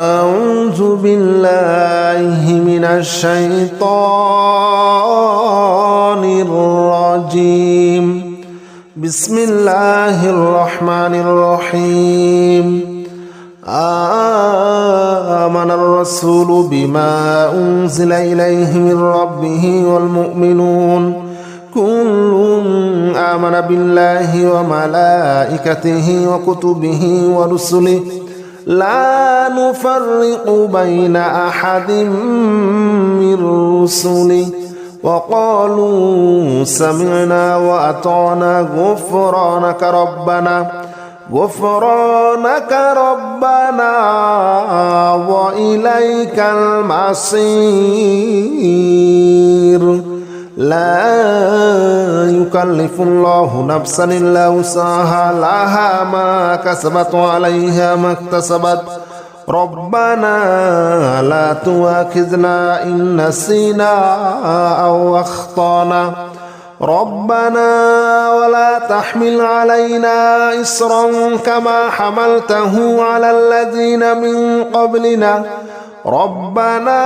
أعوذ بالله من الشيطان الرجيم. بسم الله الرحمن الرحيم. آمن الرسول بما أنزل إليه من ربه والمؤمنون كل آمن بالله وملائكته وكتبه ورسله لا نفرق بين أحد من رسله وقالوا سمعنا وأطعنا غفرانك ربنا وإليك المصير. لا يكلف الله نفسا إلا وسعها لها ما كسبت وعليها ما اكتسبت. ربنا لا تؤاخذنا إن نسينا أو أخطأنا. ربنا ولا تحمل علينا إصرا كما حملته على الذين من قبلنا. ربنا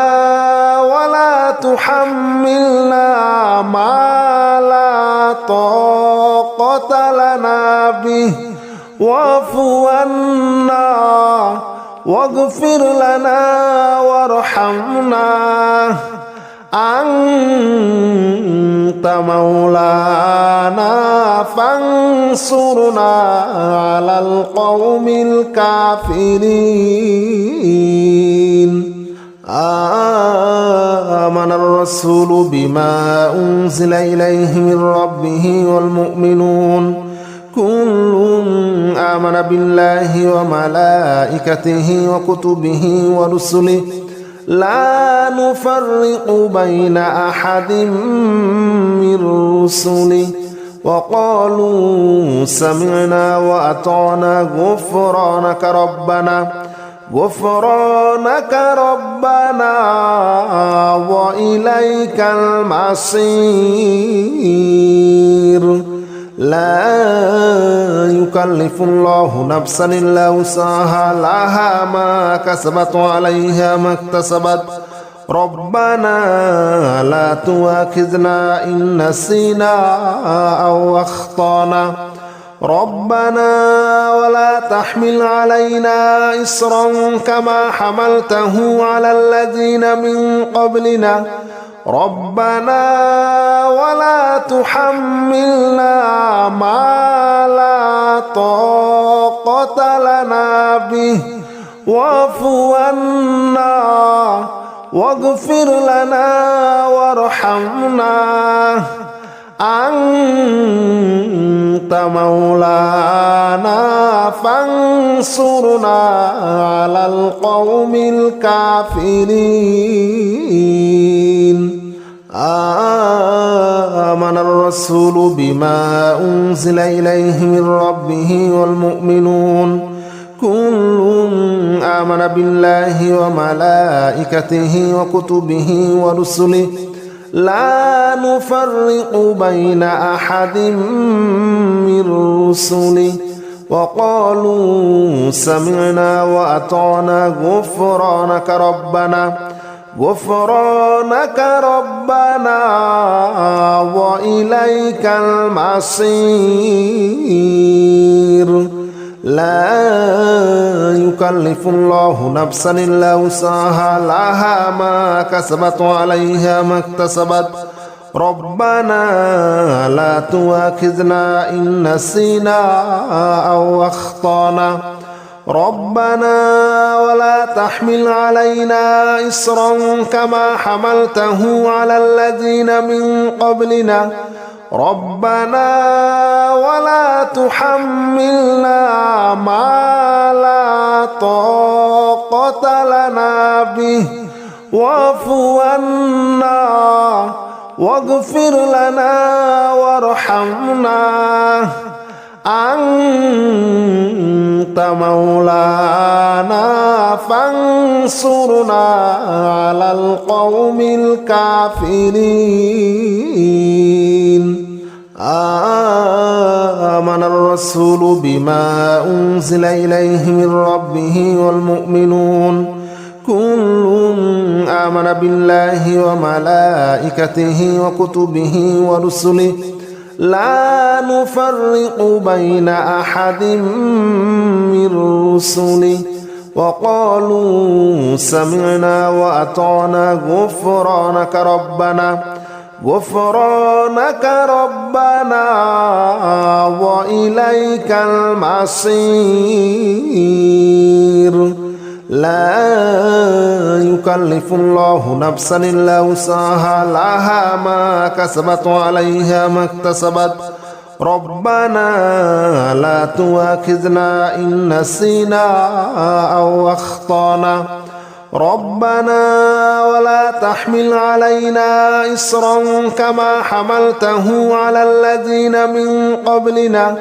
ولا تحملنا ما لا طاقة لنا به واعف عنا واغفر لنا وارحمنا أنت مولانا فانصرنا على القوم الكافرين. آمن الرسول بما أنزل إليه من ربه والمؤمنون كل آمن بالله وملائكته وكتبه ورسله لا نفرق بين أحد من رسله وقالوا سمعنا وأطعنا غفرانك ربنا وإليك المصير. لا يكلف الله نفسا إلا وسعها لها ما كسبت وعليها ما اكتسبت. ربنا لا تؤاخذنا إن نسينا أو أخطأنا. ربنا ولا تحمل علينا إصرا كما حملته على الذين من قبلنا. ربنا ولا تحملنا ما لا طاقة لنا به واعف عنا واغفر لنا وارحمنا أنت مولانا فانصرنا على القوم الكافرين. آمن الرسول بما أنزل إليه من ربه والمؤمنون كل آمن بالله وملائكته وكتبه ورسله لا نفرق بين أحد من رسله وقالوا سمعنا وأطعنا غفرانك ربنا وإليك المصير. لا يكلف الله نفسا إلا وسعها لها ما كسبت وعليها ما اكتسبت. ربنا لا تؤاخذنا إن نسينا أو أخطأنا. ربنا ولا تحمل علينا إصرا كما حملته على الذين من قبلنا. ربنا ولا تحملنا ما لا طاقة لنا به واعف عنا واغفر لنا وارحمنا أنت مولانا فانصرنا على القوم الكافرين. آمن الرسول بما أنزل إليه من ربه والمؤمنون كل آمن بالله وملائكته وكتبه ورسله لا نفرق بين أحد من رسله وقالوا سمعنا وأطعنا غفرانك ربنا وإليك المصير لا يكلف الله نفسا إلا وسعها لها ما كسبت وعليها ما اكتسبت ربنا لا تؤاخذنا إن نسينا أو أخطأنا ربنا ولا تحمل علينا إصرا كما حملته على الذين من قبلنا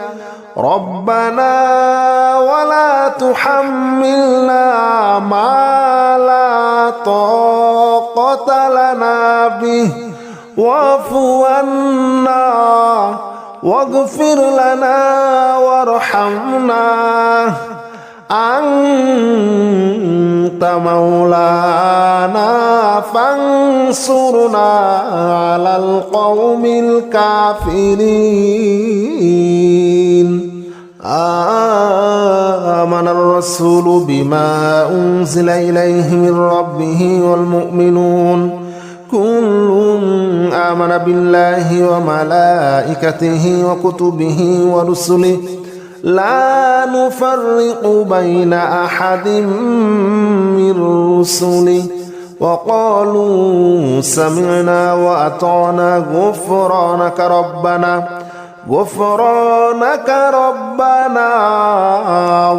ربنا ولا تحملنا ما لا طاقة لنا به واعف عنا واغفر لنا وارحمنا أنت مولانا فانصرنا على القوم الكافرين آمن الرسول بما أنزل إليه من ربه والمؤمنون كل آمن بالله وملائكته وكتبه ورسله لا نفرق بين أحد من رسله وقالوا سمعنا وأطعنا غفرانك ربنا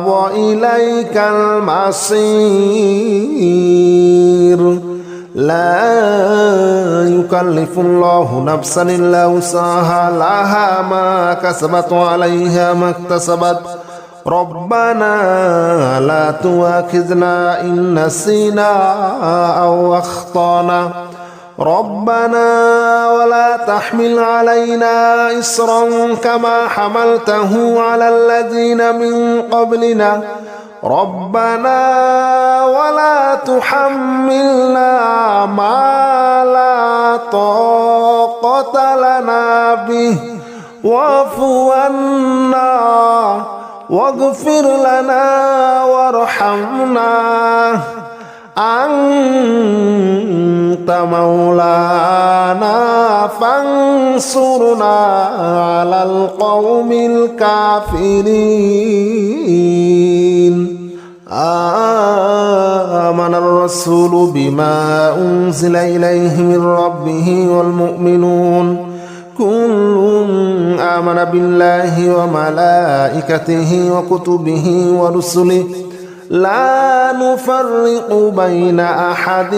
وإليك المصير لا يكلف الله نفسا إلا وسعها لها ما كسبت وعليها ما اكتسبت ربنا لا تؤاخذنا إن نسينا أو أخطأنا ربنا ولا تحمل علينا إصرا كما حملته على الذين من قبلنا ربنا ولا تحملنا ما لا طاقة لنا به واعف عنا واغفر لنا وارحمنا أنت مولانا فانصرنا على القوم الكافرين آمن الرسول بما أنزل إليه من ربه والمؤمنون كل آمن بالله وملائكته وكتبه ورسله لا نفرق بين أحد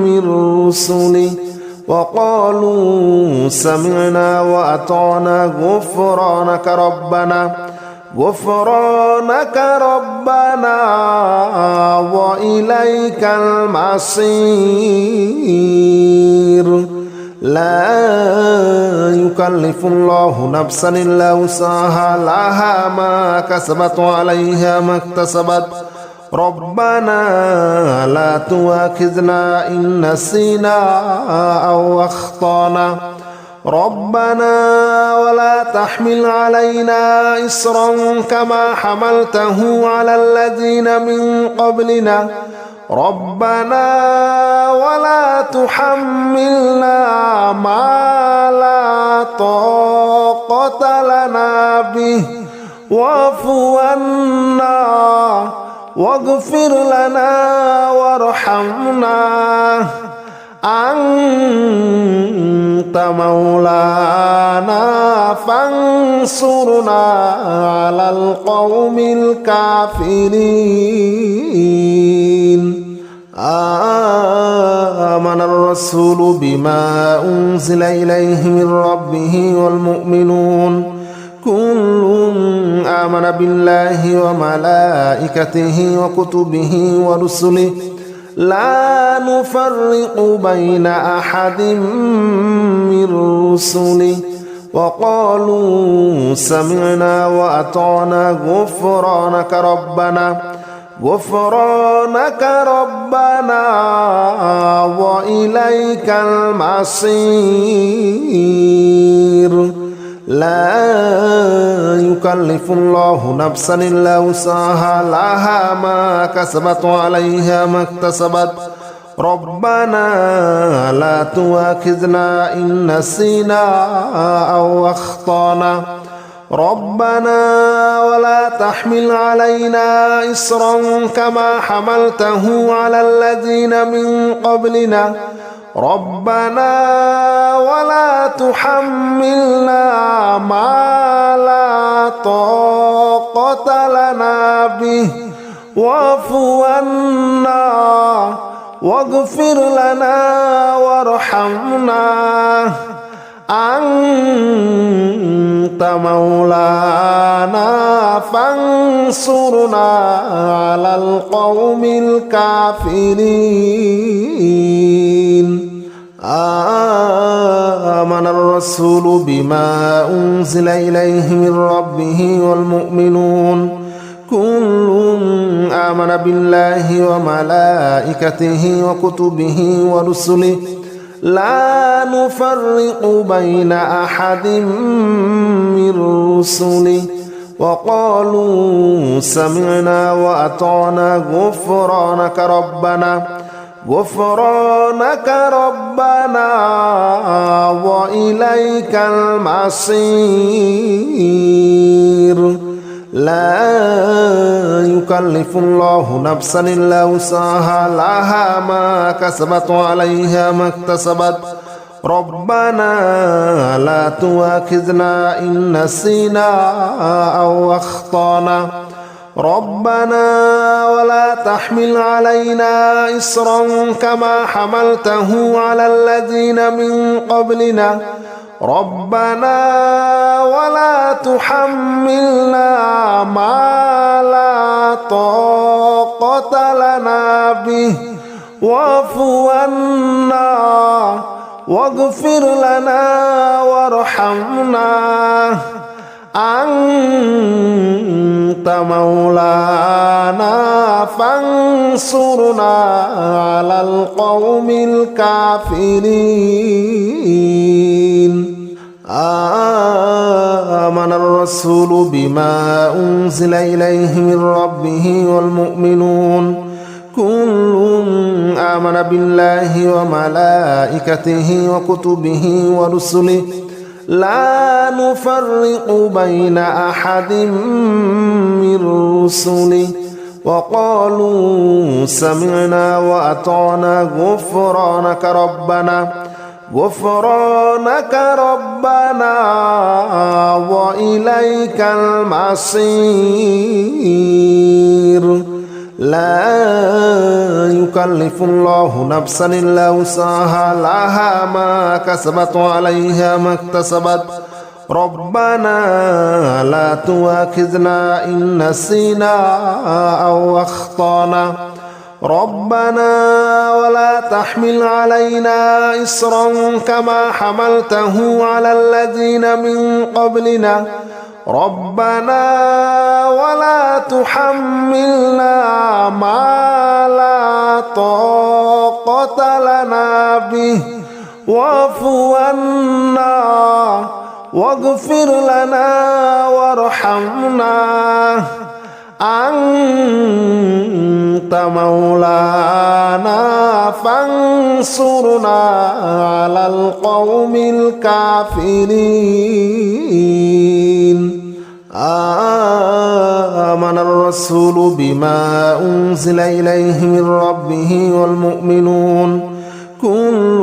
من رسله وقالوا سمعنا وأطعنا غفرانك ربنا وإليك المصير لا يكلف الله نفسا إلا وسعها لها ما كسبت وعليها ما اكتسبت ربنا لا تؤاخذنا إن نسينا أو أخطأنا ربنا ولا تحمل علينا إصرا كما حملته على الذين من قبلنا ربنا ولا تحملنا ما لا طاقة لنا به واعف عنا واغفر لنا وارحمنا أنت مولانا فانصرنا على القوم الكافرين آمن الرسول بما أنزل إليه من ربه والمؤمنون كل آمن بالله وملائكته وكتبه ورسله لا نفرق بين أحد من رسله وقالوا سمعنا وأطعنا غفرانك ربنا وإليك المصير لا يكلف الله نفسا إلا وسعها لها ما كسبت وعليها ما اكتسبت ربنا لا تؤاخذنا إن نسينا أو أخطأنا ربنا ولا تحمل علينا إصرا كما حملته على الذين من قبلنا ربنا ولا تحملنا ما لا طاقة لنا به واعف عنا واغفر لنا وارحمنا أنت مولانا فانصرنا على القوم الكافرين آمن الرسول بما أنزل إليه من ربه والمؤمنون كل آمن بالله وملائكته وكتبه ورسله لا نفرق بين أحد من رسله وقالوا سمعنا وأطعنا غفرانك ربنا وإليك المصير لا يكلف الله نفسا إلا وسعها لها ما كسبت وعليها ما اكتسبت ربنا لا تؤاخذنا إن نسينا أو أخطأنا ربنا ولا تحمل علينا إصرا كما حملته على الذين من قبلنا ربنا ولا تحملنا ما لا طاقة لنا به واعف عنا واغفر لنا وارحمنا أنت مولانا فانصرنا على القوم الكافرين آمن الرسول بما أنزل إليه من ربه والمؤمنون كل آمن بالله وملائكته وكتبه ورسله لا نفرق بين أحد من رسله وقالوا سمعنا وأطعنا غفرانك ربنا وإليك المصير لا يكلف الله نفسا إلا وسعها لها ما كسبت وعليها ما اكتسبت ربنا لا تؤاخذنا إن نسينا أو أخطأنا ربنا ولا تحمل علينا إصرا كما حملته على الذين من قبلنا ربنا ولا تحملنا ما لا طاقة لنا به واعف عنا واغفر لنا وارحمنا أنت مولانا فانصرنا على القوم الكافرين آمن الرسول بما أنزل إليه من ربه والمؤمنون كل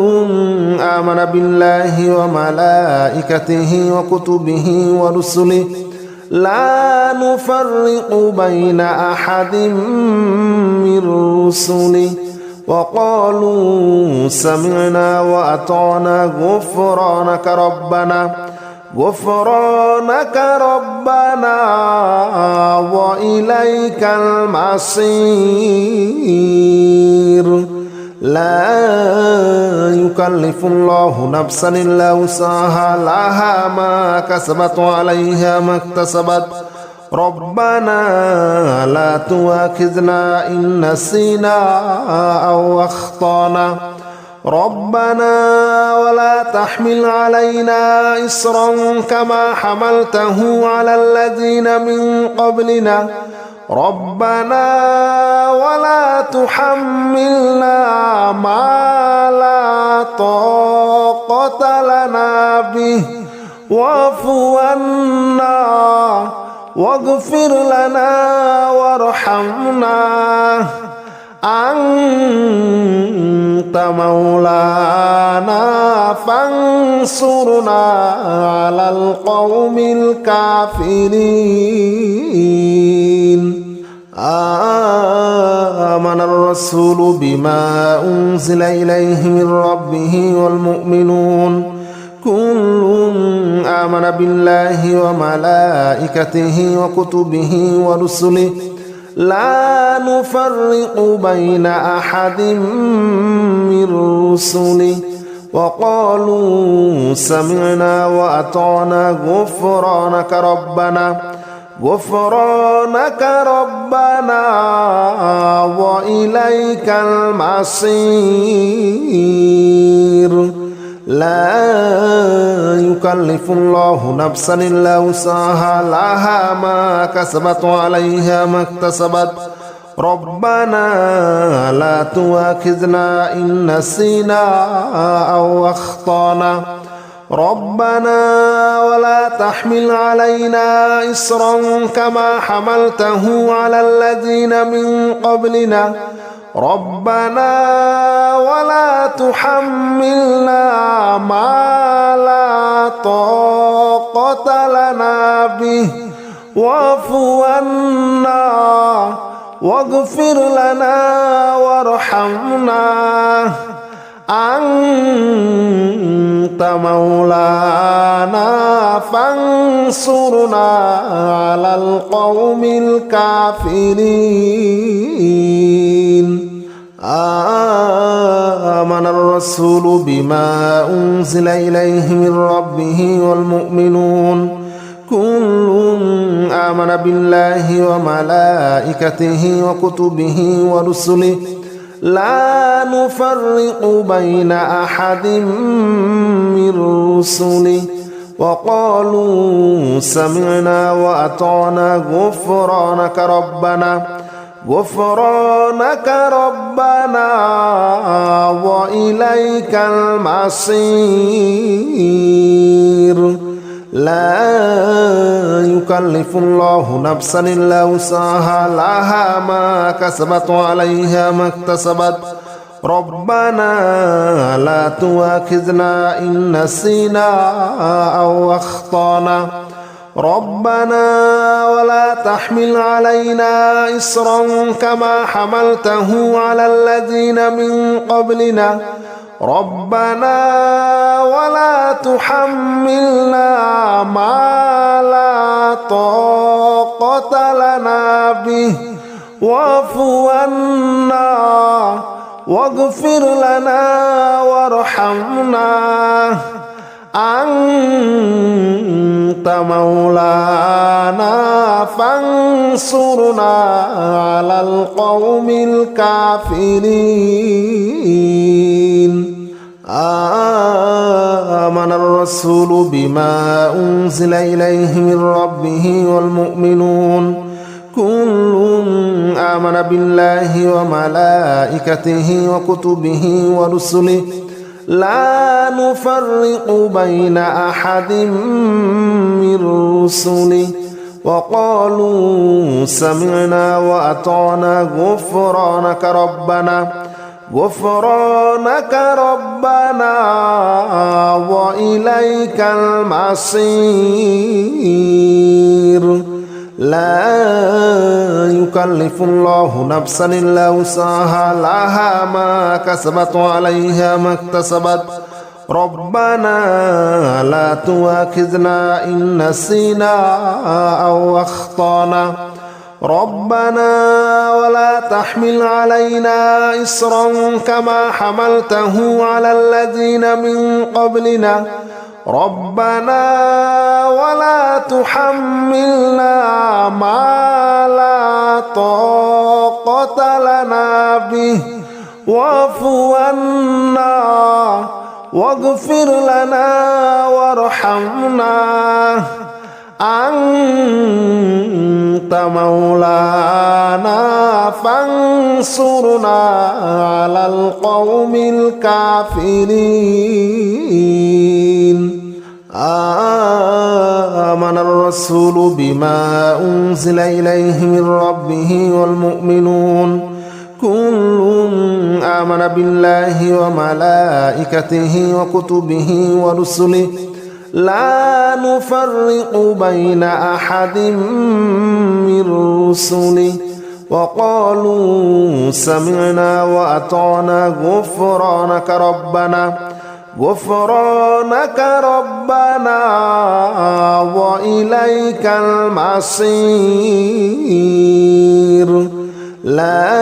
آمن بالله وملائكته وكتبه ورسله لا نفرق بين أحد من رسله وقالوا سمعنا وأطعنا غفرانك ربنا وإليك المصير لا يكلف الله نفسا إلا وسعها لها ما كسبت وعليها ما اكتسبت ربنا لا تؤاخذنا إن نسينا أو أخطأنا ربنا ولا تحمل علينا إصرا كما حملته على الذين من قبلنا ربنا ولا تحملنا ما لا طاقة لنا به واعف عنا واغفر لنا وارحمنا أنت مولانا فانصرنا على القوم الكافرين آمن الرسول بما أنزل إليه من ربه والمؤمنون كل آمن بالله وملائكته وكتبه ورسله لا نفرق بين أحد من رسله وقالوا سمعنا وأطعنا غفرانك ربنا وإليك المصير لا يكلف الله نفسا إلا وسعها لها ما كسبت وعليها ما اكتسبت ربنا لا تؤاخذنا إن نسينا أو أخطأنا ربنا ولا تحمل علينا إصرا كما حملته على الذين من قبلنا ربنا ولا تحملنا ما لا طاقة لنا به واعف عنا واغفر لنا وارحمنا أنت مولانا فانصرنا على القوم الكافرين آمن الرسول بما أنزل إليه من ربه والمؤمنون كل آمن بالله وملائكته وكتبه ورسله لا نفرق بين أحد من رسله وقالوا سمعنا وأطعنا غفرانك ربنا وإليك المصير لا يكلف الله نفسا إلا وسعها لها ما كسبت وعليها ما اكتسبت ربنا لا تؤاخذنا إن نسينا أو أخطأنا ربنا ولا تحمل علينا إصرا كما حملته على الذين من قبلنا ربنا ولا تحملنا ما لا طاقة لنا به واعف عنا واغفر لنا وارحمنا أنت مولانا فانصرنا على القوم الكافرين آمن الرسول بما أنزل إليه من ربه والمؤمنون كل آمن بالله وملائكته وكتبه ورسله لا نفرق بين أحد من رسله وقالوا سمعنا وأطعنا غفرانك ربنا وإليك المصير لا يكلف الله نفسا إلا وسعها لها ما كسبت وعليها ما اكتسبت ربنا لا تؤاخذنا إن نسينا أو أخطأنا ربنا ولا تحمل علينا إصرا كما حملته على الذين من قبلنا ربنا ولا تحملنا ما لا طاقة لنا به واعف عنا واغفر لنا وارحمنا أنت مولانا فانصرنا على القوم الكافرين آمن الرسول بما أنزل إليه من ربه والمؤمنون كل آمن بالله وملائكته وكتبه ورسله لا نفرق بين أحد من رسله وقالوا سمعنا وأطعنا غفرانك ربنا وإليك المصير لا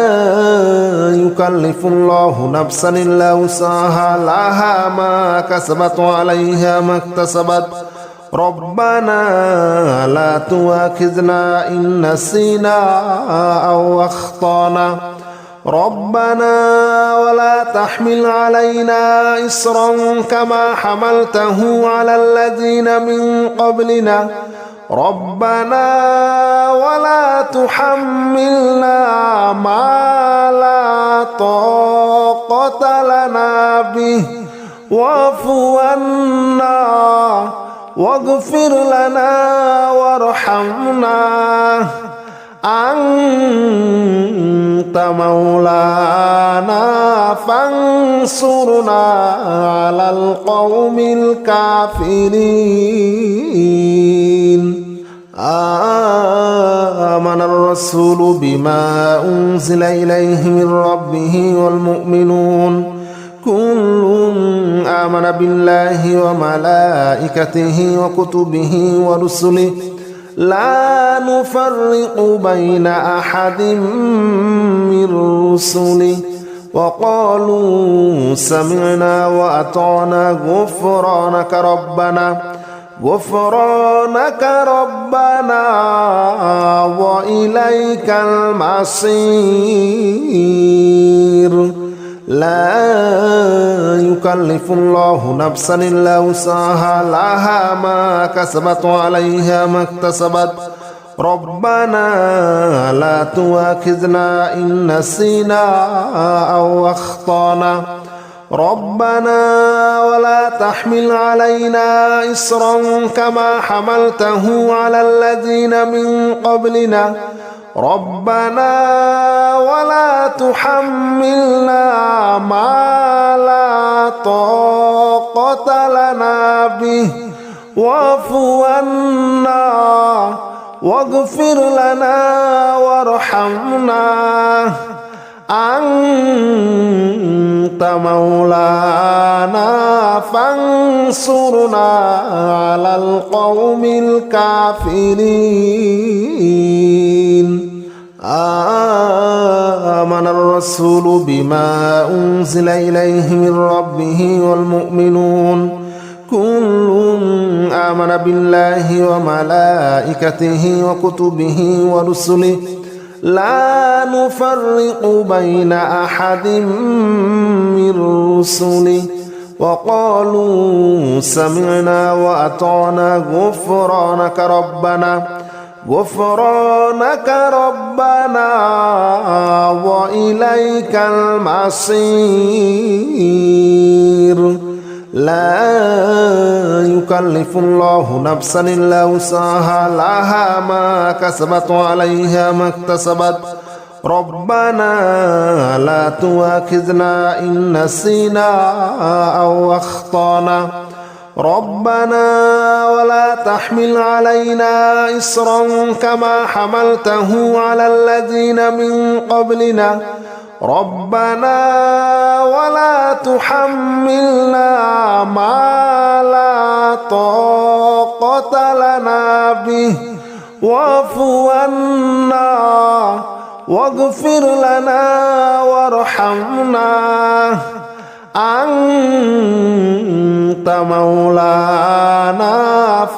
يكلف الله نفسا إلا وسعها لها ما كسبت وعليها ما اكتسبت ربنا لا تؤاخذنا إن نسينا أو أخطأنا ربنا ولا تحمل علينا إصرا كما حملته على الذين من قبلنا ربنا ولا تحملنا ما لا طاقة لنا به واعف عنا واغفر لنا وارحمنا أنت مولانا فانصرنا على القوم الكافرين آمن الرسول بما أنزل إليه من ربه والمؤمنون كل آمن بالله وملائكته وكتبه ورسله لا نفرق بين أحد من رسله وقالوا سمعنا وأطعنا غفرانك ربنا وإليك المصير لا يكلف الله نفسا إلا وسعها لها ما كسبت وعليها ما اكتسبت ربنا لا تؤاخذنا إن نسينا أو أخطأنا ربنا ولا تحمل علينا إصرا كما حملته على الذين من قبلنا ربنا ولا تحملنا ما لا طاقة لنا به واعف عنا واغفر لنا وارحمنا أنت مولانا فانصرنا على القوم الكافرين آمن الرسول بما أنزل إليه من ربه والمؤمنون كل آمن بالله وملائكته وكتبه ورسله لا نفرق بين أحد من رسله وقالوا سمعنا وأطعنا غفرانك ربنا وإليك المصير لا يكلف الله نفسا إلا وسعها لها ما كسبت وعليها ما اكتسبت ربنا لا تؤاخذنا إن نسينا أو أخطأنا ربنا ولا تحمل علينا إصرا كما حملته على الذين من قبلنا ربنا ولا تحملنا ما لا طاقة لنا به واعف عنا واغفر لنا وارحمنا أنت مولانا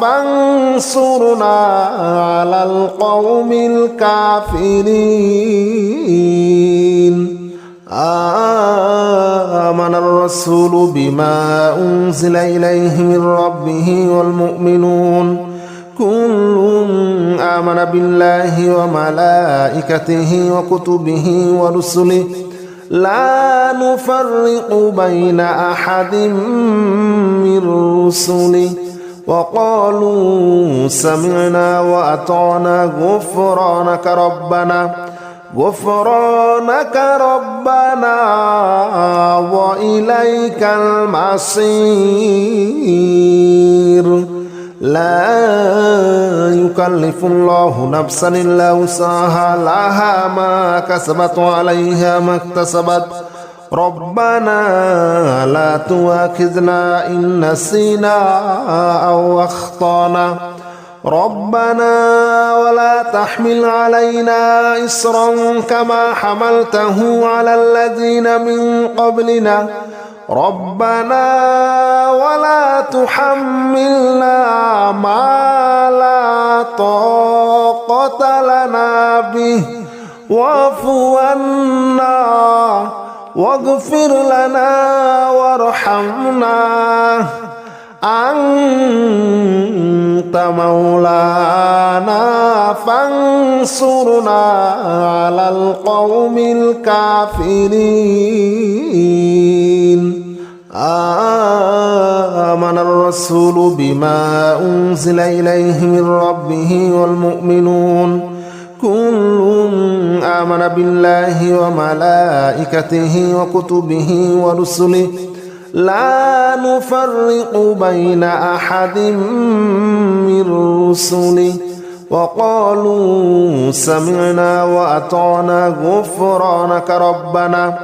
فانصرنا على القوم الكافرين آمن الرسول بما أنزل إليه من ربه والمؤمنون كل آمن بالله وملائكته وكتبه ورسله لا نفرق بين أحد من رسله وقالوا سمعنا وأطعنا غفرانك ربنا وإليك المصير لا يكلف الله نفسا إلا وسعها لها ما كسبت وعليها ما اكتسبت ربنا لا تؤاخذنا إن نسينا أو أخطأنا ربنا ولا تحمل علينا إصرا كما حملته على الذين من قبلنا ربنا ولا تحملنا ما لا طاقة لنا به واعف عنا واغفر لنا وارحمنا أنت مولانا فانصرنا على القوم الكافرين آمن الرسول بما أنزل إليه من ربه والمؤمنون كل آمن بالله وملائكته وكتبه ورسله لا نفرق بين أحد من رسله وقالوا سمعنا وأطعنا غفرانك ربنا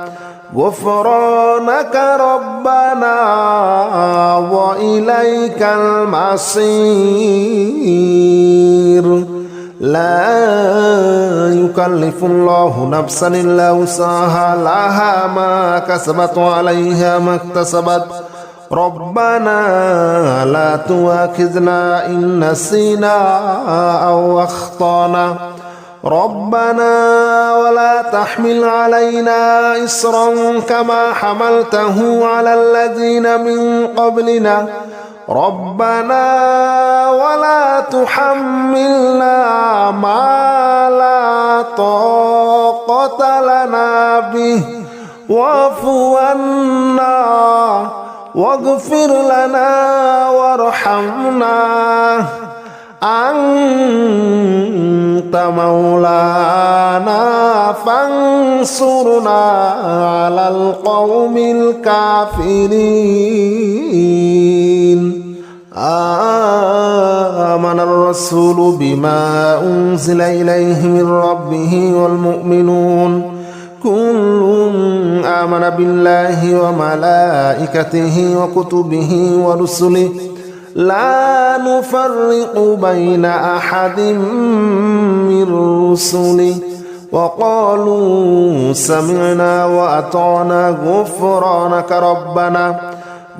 وإليك المصير لا يكلف الله نفسا إلا وسعها لها ما كسبت وعليها ما اكتسبت ربنا لا تؤاخذنا إن نسينا أو أخطأنا ربنا ولا تحمل علينا إصرا كما حملته على الذين من قبلنا ربنا ولا تحملنا ما لا طاقة لنا به واعف عنا واغفر لنا وارحمنا أنت مولانا فانصرنا على القوم الكافرين آمن الرسول بما أنزل إليه من ربه والمؤمنون كل آمن بالله وملائكته وكتبه ورسله لا نفرق بين أحد من رسله وقالوا سمعنا وأطعنا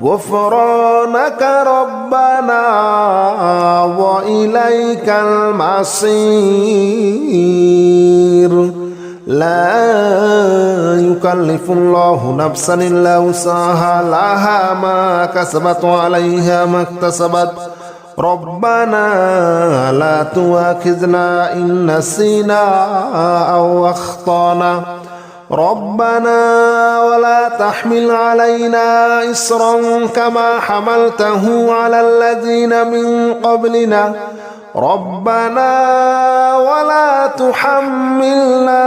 غفرانك ربنا وإليك المصير لا يكلف الله نفسا إلا وسعها لها ما كسبت وعليها ما اكتسبت ربنا لا تؤاخذنا إن نسينا أو أخطأنا ربنا ولا تحمل علينا إصرا كما حملته على الذين من قبلنا ربنا ولا تحملنا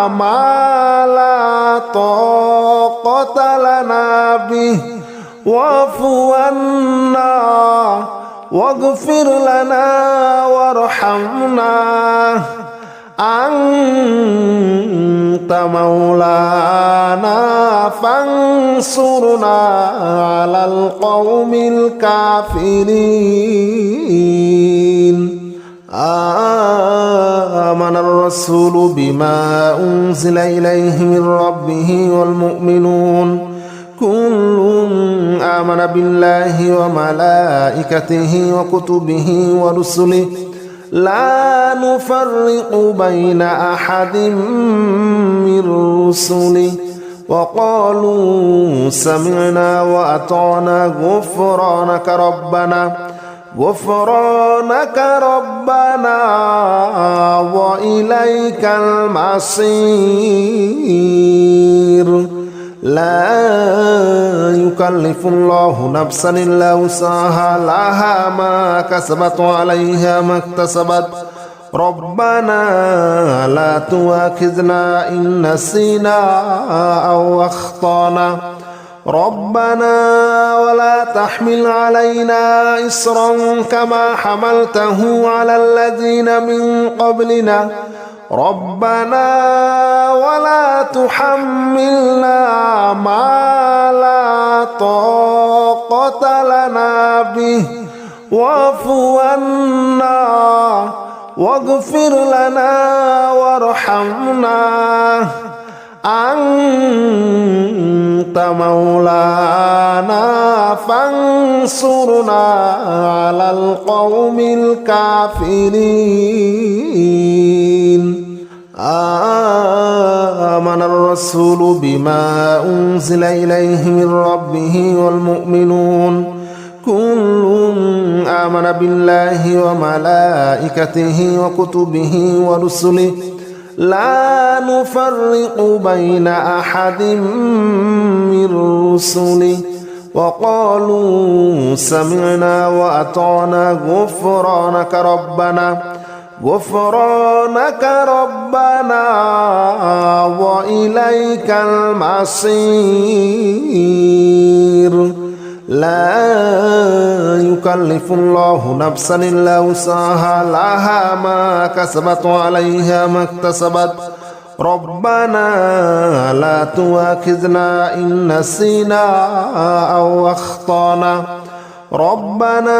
ما لا طاقة لنا به واعف عنا واغفر لنا وارحمنا أنت مولانا فانصرنا على القوم الكافرين آمن الرسول بما أنزل إليه من ربه والمؤمنون كل آمن بالله وملائكته وكتبه ورسله لا نفرق بين أحد من رسله وقالوا سمعنا وأطعنا غفرانك ربنا وإليك المصير لا يكلف الله نفسا إلا وسعها لها ما كسبت وعليها ما اكتسبت ربنا لا تؤاخذنا إن نسينا أو أخطأنا ربنا ولا تحمل علينا إصرا كما حملته على الذين من قبلنا ربنا ولا تحملنا ما لا طاقة لنا به واعف عنا واغفر لنا وارحمنا أنت مولانا فانصرنا على القوم الكافرين آمن الرسول بما أنزل إليه من ربه والمؤمنون كل آمن بالله وملائكته وكتبه ورسله لا نفرق بين أحد من رسله وقالوا سمعنا وأطعنا غفرانك ربنا وإليك المصير لا يكلف الله نفسا إلا وسعها لها ما كسبت وعليها ما اكتسبت ربنا لا تؤاخذنا إن نسينا أو أخطأنا ربنا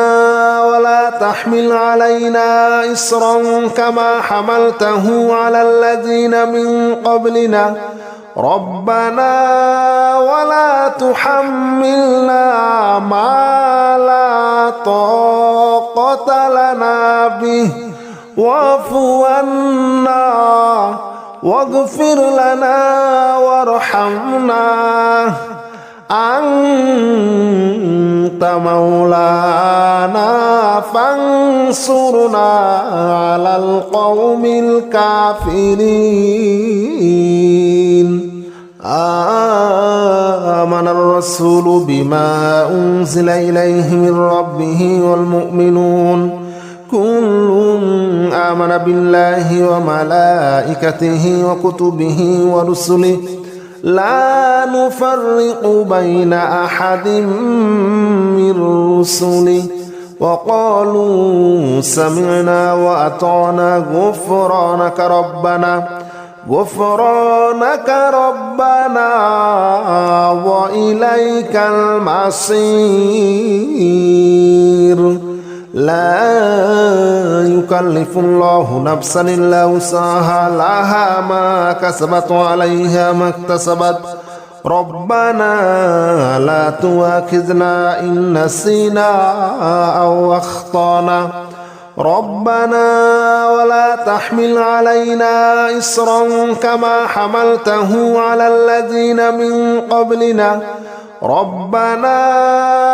ولا تحمل علينا إصرا كما حملته على الذين من قبلنا ربنا ولا تحملنا ما لا طاقة لنا به واعف عنا واغفر لنا وارحمنا أنت مولانا فانصرنا على القوم الكافرين آمن الرسول بما أنزل إليه من ربه والمؤمنون كل آمن بالله وملائكته وكتبه ورسله لا نفرق بين أحد من رسله وقالوا سمعنا وأطعنا غفرانك ربنا وإليك المصير لا يكلف الله نفسا إلا وسعها لها ما كسبت وعليها ما اكتسبت ربنا لا تؤاخذنا إن نسينا أو أخطأنا ربنا ولا تحمل علينا إصرا كما حملته على الذين من قبلنا ربنا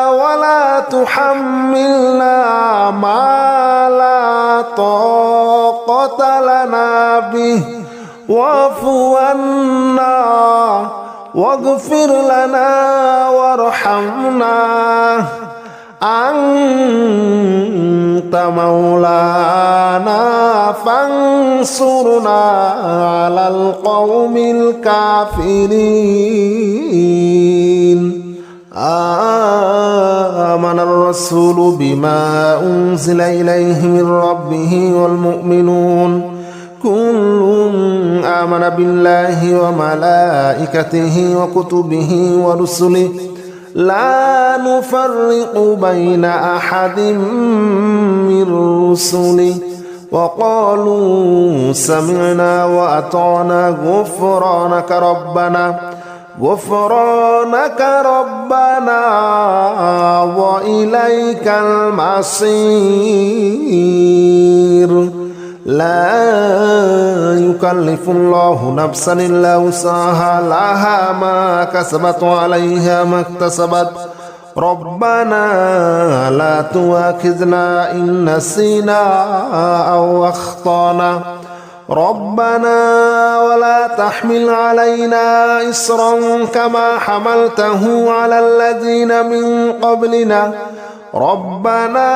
ولا تحملنا ما لا طاقة لنا به واعف عنا واغفر لنا وارحمنا أنت مولانا فانصرنا على القوم الكافرين آمن الرسول بما أنزل إليه من ربه والمؤمنون كل آمن بالله وملائكته وكتبه ورسله لا نفرق بين أحد من رسله وقالوا سمعنا وأطعنا غفرانك ربنا وإليك المصير لا يكلف الله نفسا إلا وسعها لها ما كسبت وعليها ما اكتسبت ربنا لا تؤاخذنا إن نسينا أو أخطأنا ربنا ولا تحمل علينا إصرا كما حملته على الذين من قبلنا ربنا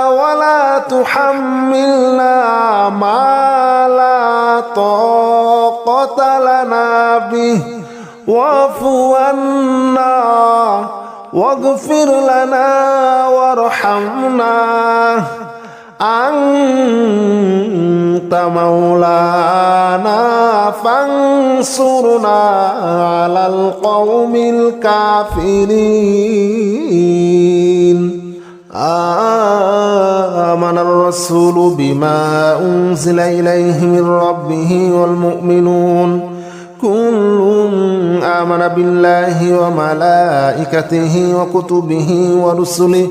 ولا تحملنا ما لا طاقة لنا به واعف عنا واغفر لنا وارحمنا أنت مولانا فانصرنا على القوم الكافرين آمن الرسول بما أنزل إليه من ربه والمؤمنون كل آمن بالله وملائكته وكتبه ورسله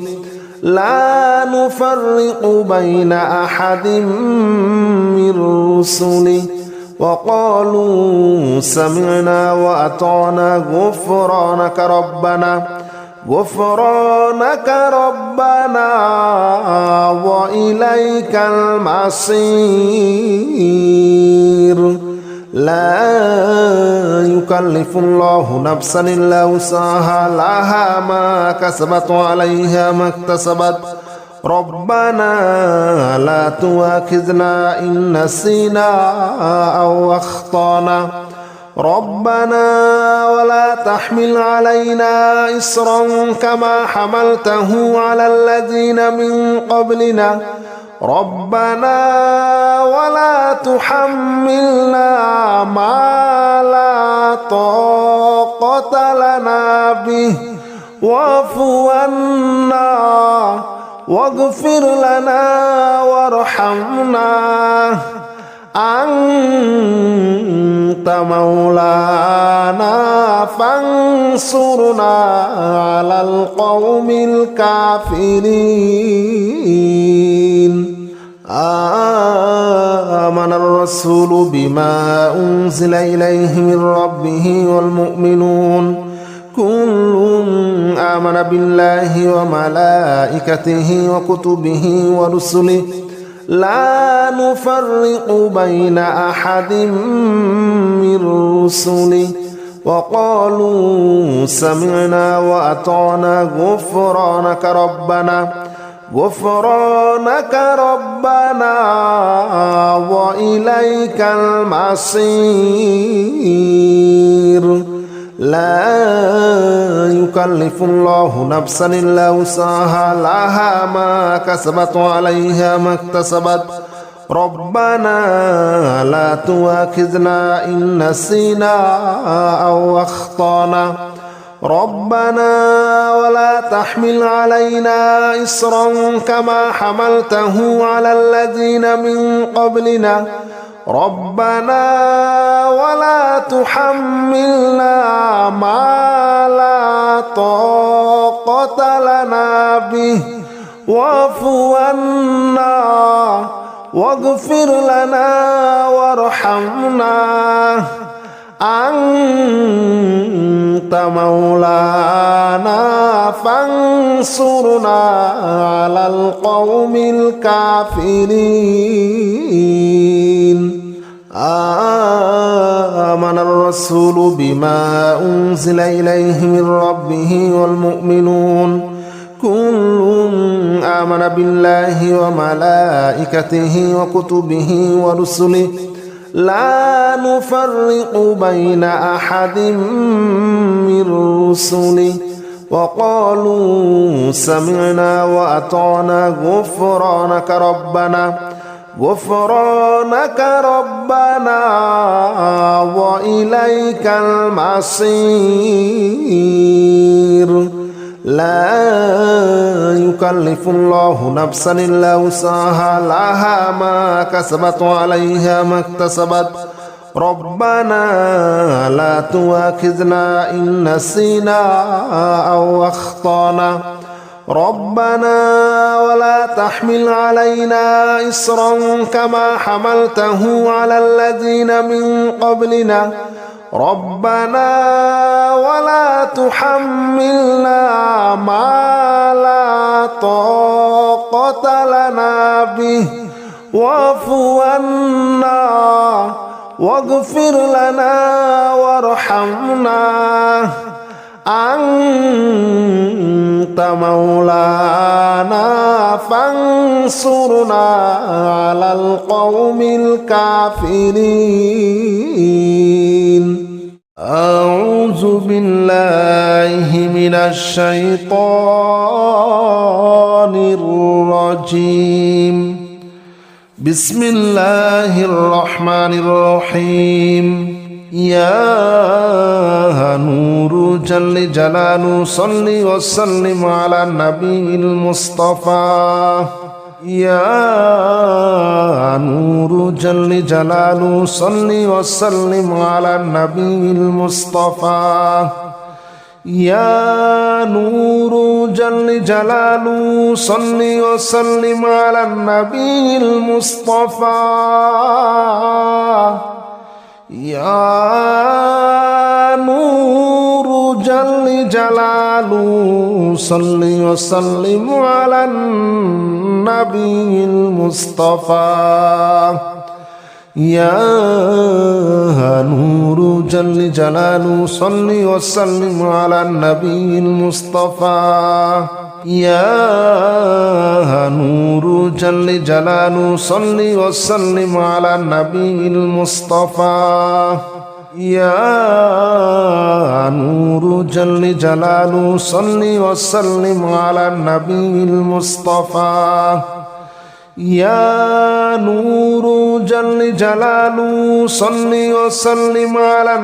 لا نفرق بين أحد من رسله وقالوا سمعنا وأطعنا غفرانك ربنا وإليك المصير لا يكلف الله نفسا إلا وسعها لها ما كسبت وعليها ما اكتسبت ربنا لا تؤاخذنا إن نسينا أو أخطأنا ربنا ولا تحمل علينا إصرا كما حملته على الذين من قبلنا ربنا ولا تحملنا ما لا طاقة لنا به واعف عنا واغفر لنا وارحمنا أنت مولانا فانصرنا على القوم الكافرين آمن الرسول بما أنزل إليه من ربه والمؤمنون كل آمن بالله وملائكته وكتبه ورسله لا نفرق بين أحد من رسله وقالوا سمعنا وأطعنا غفرانك ربنا وإليك المصير لا يكلف الله نفسا إلا وسعها لها ما كسبت وعليها ما اكتسبت ربنا لا تؤاخذنا إن نسينا أو أخطأنا ربنا ولا تحمل علينا إصرا كما حملته على الذين من قبلنا ربنا ولا تحملنا ما لا طاقة لنا به واعف عنا واغفر لنا وارحمنا أنت مولانا فانصرنا على القوم الكافرين آمن الرسول بما أنزل إليه من ربه والمؤمنون كل آمن بالله وملائكته وكتبه ورسله لا نفرق بين أحد من رسله وقالوا سمعنا وأطعنا غفرانك ربنا وإليك المصير لا يكلف الله نفسا إلا وسعها لها ما كسبت وعليها ما اكتسبت ربنا لا تؤاخذنا إن نسينا أو أخطأنا ربنا ولا تحمل علينا إصرا كما حملته على الذين من قبلنا ربنا ولا تحملنا ما لا طاقة لنا به واعف عنا واغفر لنا وارحمنا أنت مولانا فانصرنا على القوم الكافرين أعوذ بالله من الشيطان الرجيم بسم الله الرحمن الرحيم يا نور جل جلاله صل وسلم على النبي المصطفى يا نور جل جلاله صل وسلم على النبي المصطفى يا نور جل جلاله صل وسلم على النبي المصطفى يا نور جل جلاله صل وسلم على النبي المصطفى يا نور جل جلاله صل وسلم على النبي المصطفى يا نور جل جلاله صل وسلم على النبي المصطفى يا نور جل جلاله صل وسلم على النبي المصطفى يا نور جل جلاله صل وسلم على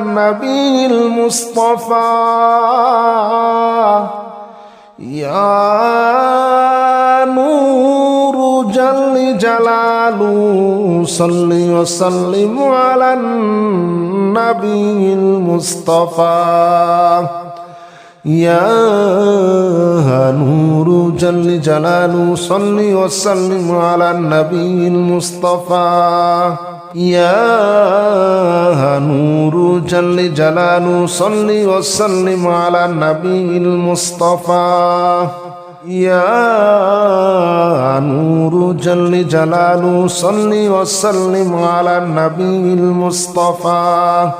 النبي المصطفى يا نور جل جلاله صل وسلم على النبي المصطفى يا نور جل جلاله صل وسلم على النبي المصطفى يا نور جل جلاله صل وسلم على النبي المصطفى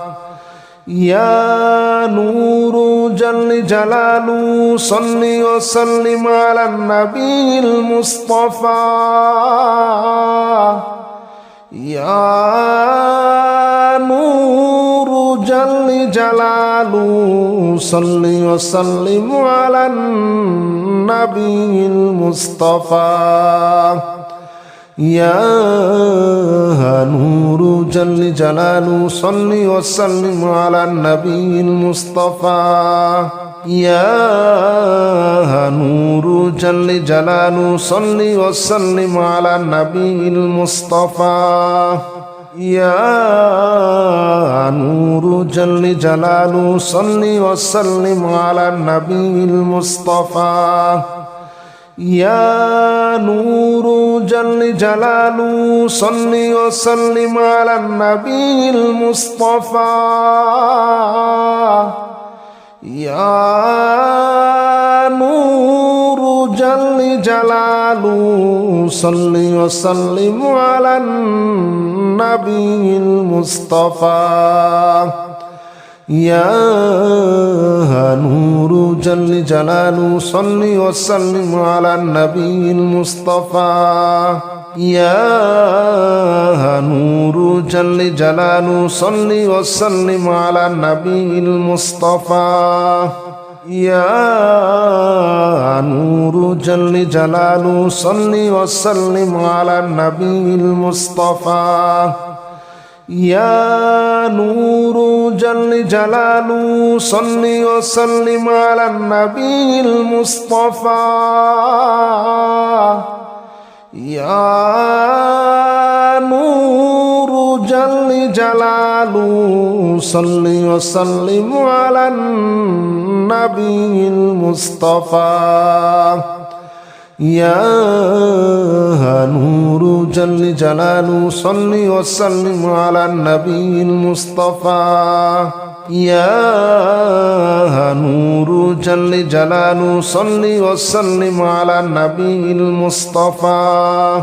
يا نور جل جلاله صل وسلم على النبي المصطفى يا نور جل جلاله صل وسلم على النبي المصطفى يا نور جل جلاله صل وسلم على النبي المصطفى يا نور جل جلاله صل وسلم على النبي المصطفى يا نور جل جلاله صل وسلم على النبي المصطفى يا نور جل جلاله صل وسلم على النبي المصطفى يا نور جل جلاله صل وسلم على النبي المصطفى يا نور جل جلاله صل وسلم على النبي المصطفى يا نور جل جلاله صل وسلم على النبي المصطفى يا نور جل جلاله صل وسلم على النبي المصطفى يا نور جل جلاله صل وسلم على النبي المصطفى يا نور جل جلاله صل وسلم على النبي المصطفى يا نور جل جلاله صل وسلم على النبي المصطفى يا نور جل جلاله صل وسلم على النبي المصطفى يا نور جل جلاله صل وسلم على النبي المصطفى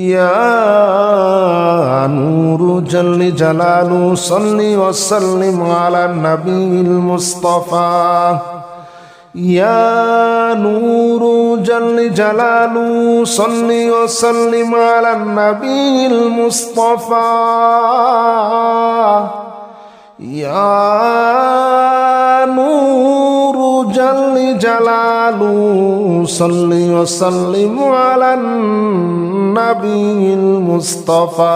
يا نور جل جلاله صل وسلم على النبي المصطفى يا نور جل جلاله صل وسلم على النبي المصطفى يا نور جل جلاله صل وسلم على النبي المصطفى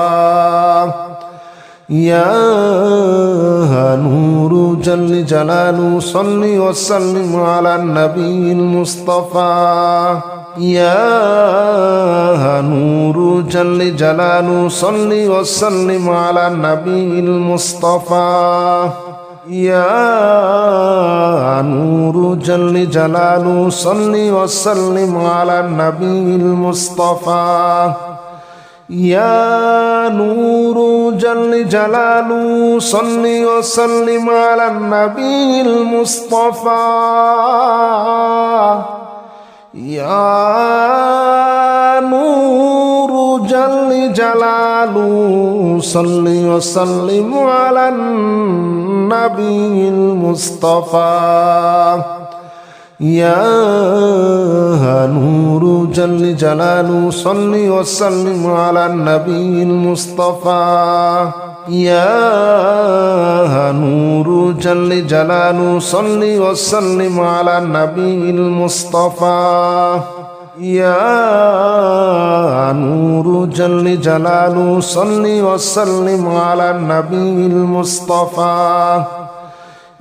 يا نور جل جلاله صل وسلم على النبي المصطفى يا نور جل جلاله صل وسلم على النبي المصطفى يا نور جل جلاله صل وسلم على النبي المصطفى يا نور جل جلاله صل وسلم على النبي المصطفى يا نور جل جلاله صل وسلم على النبي المصطفى يا نور جل جلاله صل وسلم على النبي المصطفى يا نور جل جلاله صل وسلم على النبي المصطفى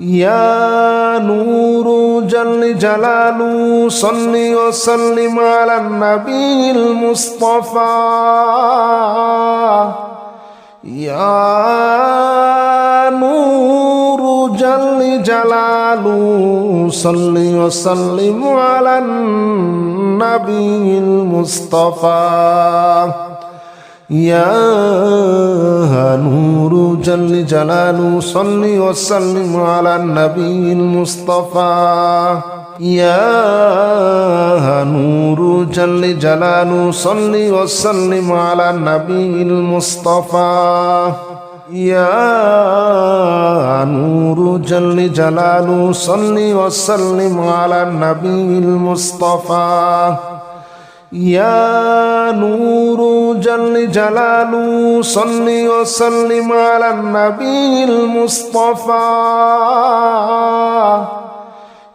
يا نور جل جلاله صل وسلم على النبي المصطفى يا نور جل جلاله صل وسلم على النبي المصطفى يا نور جل جلاله صل وسلم على النبي المصطفى يا نور جل جلاله صل وسلم على النبي المصطفى يا نور جل جلاله صل وسلم على النبي المصطفى يا نور جل جلاله صل وسلم على النبي المصطفى يا نور جل جلاله صل وسلم على النبي المصطفى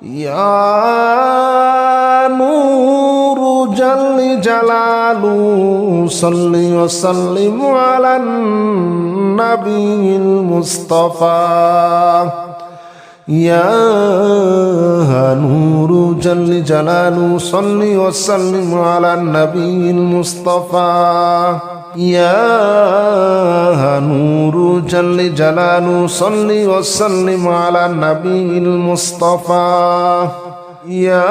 يا نور جل جلاله صل وسلم على النبي المصطفى يا نور جل جلاله صل وسلم على النبي المصطفى يا نور جل جلاله صل وسلم على النبي المصطفى يا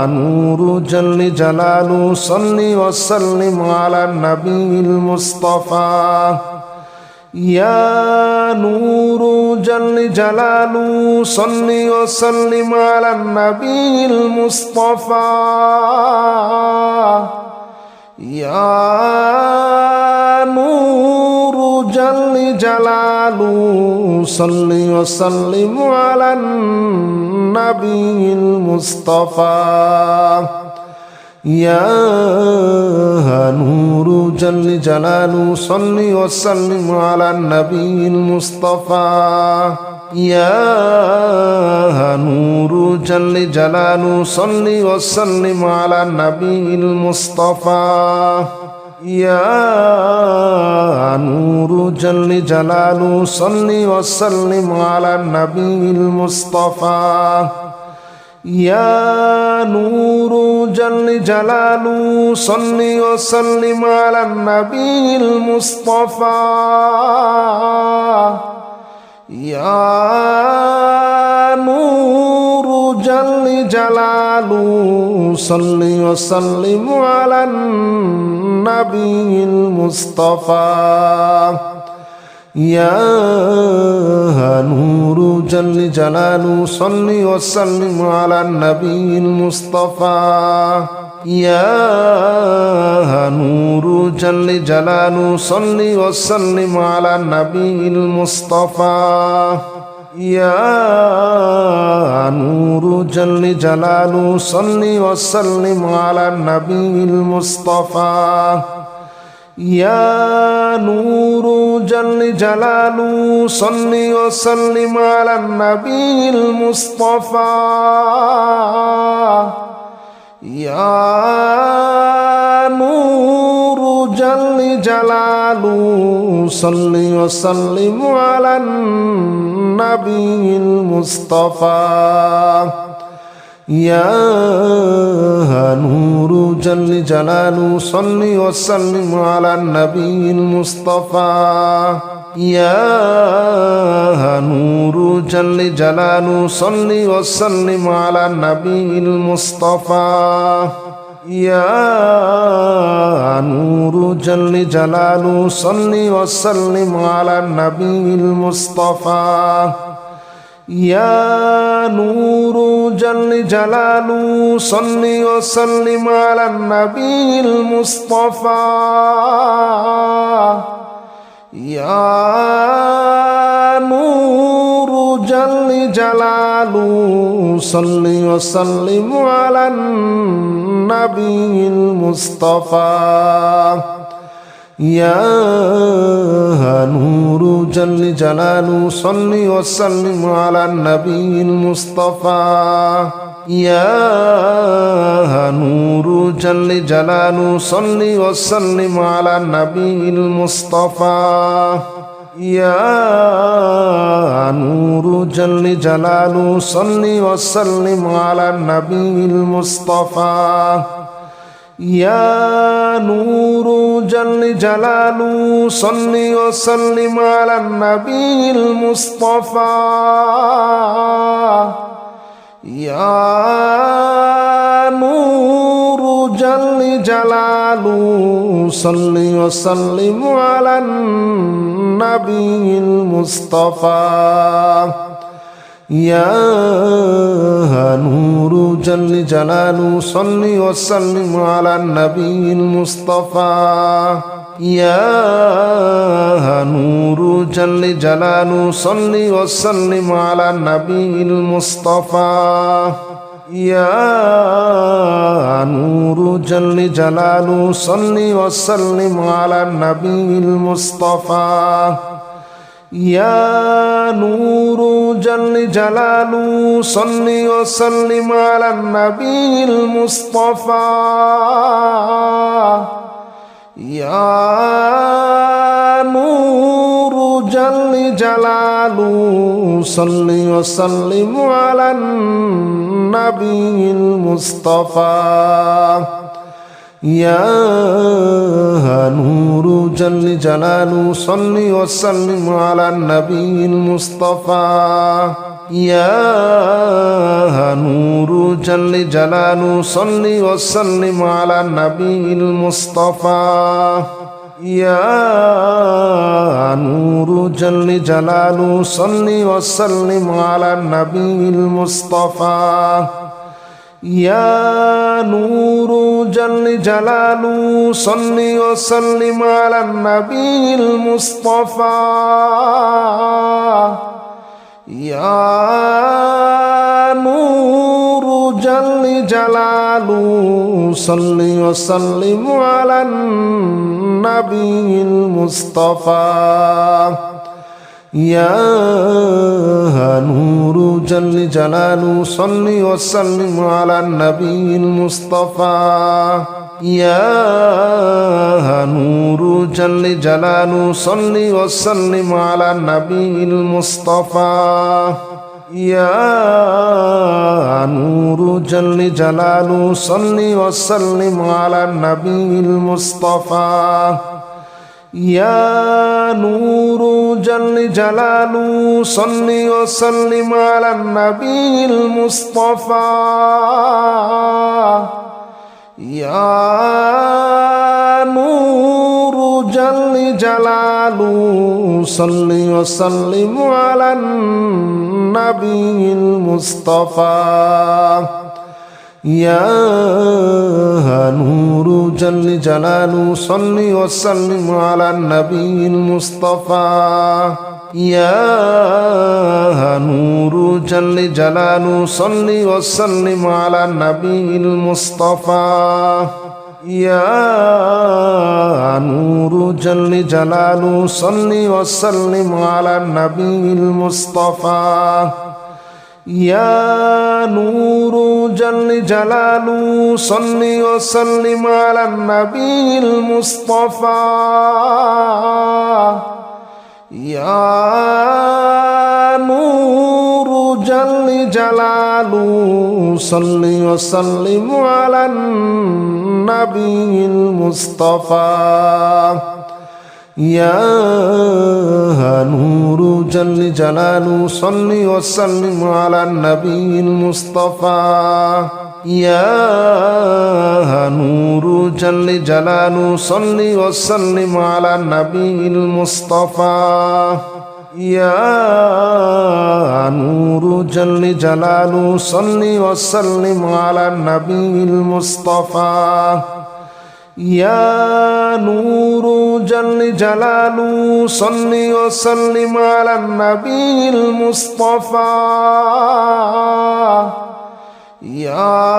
نور جل جلاله صل وسلم على النبي المصطفى يا نور جل جلاله صل وسلم على النبي المصطفى يا نور جل جلاله صل وسلم على النبي المصطفى يا نور جل جلاله صل وسلم على النبي المصطفى يا نور جل جلاله صل وسلم على النبي المصطفى يا نور جل جلاله صل وسلم على النبي المصطفى يا نور جل جلاله صل وسلم على النبي المصطفى يا نور جل جلاله صل وسلم على النبي المصطفى يا نور جل جلاله صل وسلم على النبي المصطفى يا نور جل جلاله صل وسلم على النبي المصطفى يا نور جل جلاله صل وسلم على النبي المصطفى يا نور جل جلاله صل وسلم على النبي المصطفى يا نور جل جلاله صل وسلم على النبي المصطفى يا نور جل جلاله صل وسلم على النبي المصطفى يا نور جل جلاله صل وسلم على النبي المصطفى يا نور جل جلاله صل وسلم على النبي المصطفى يا نور جل جلاله صل وسلم على النبي المصطفى يا نور جل جلاله صل وسلم على النبي المصطفى يا نور جل جلاله صل وسلم على النبي المصطفى يا نور جل جلاله صل وسلم على النبي المصطفى يا نور جل جلاله صل وسلم على النبي المصطفى يا نور جل جلاله صل وسلم على النبي المصطفى يا نور جل جلاله صل وسلم على النبي المصطفى يا نور جل جلاله صل وسلم على النبي المصطفى يا نور جل جلاله صل وسلم على النبي المصطفى يا نور جل جلاله صل وسلم على النبي المصطفى يا نور جل جلاله صل وسلم على النبي المصطفى يا نور جل جلاله صل وسلم على النبي المصطفى يا نور جل جلاله صل وسلم على النبي المصطفى يا نور جل جلاله صل وسلم على النبي المصطفى يا نور جل جلاله صل وسلم على النبي المصطفى يا نور جل جلاله صل وسلم على النبي المصطفى يا نور جل جلاله صل وسلم على النبي المصطفى يا نور جل جلاله صل وسلم على النبي المصطفى يا نور جل جلاله صل وسلم على النبي المصطفى يا نور جل جلاله صل وسلم على النبي المصطفى يا نور جل جلاله صل وسلم على النبي المصطفى يا نور جل جلاله صل وسلم على النبي المصطفى يا نور جل جلاله صل وسلم على النبي المصطفى يا نور جل جلاله صل وسلم على النبي المصطفى يا نور جل جلاله صل وسلم على النبي المصطفى يا نور جل جلاله صل وسلم على النبي المصطفى يا نور جل جلاله صل وسلم على النبي المصطفى يا نور جل جلاله صل وسلم على النبي المصطفى يا نور جل جلاله صل وسلم على النبي المصطفى يا نور جل جلاله صل وسلم على النبي المصطفى يا نور جل جلاله صل وسلم على النبي المصطفى يا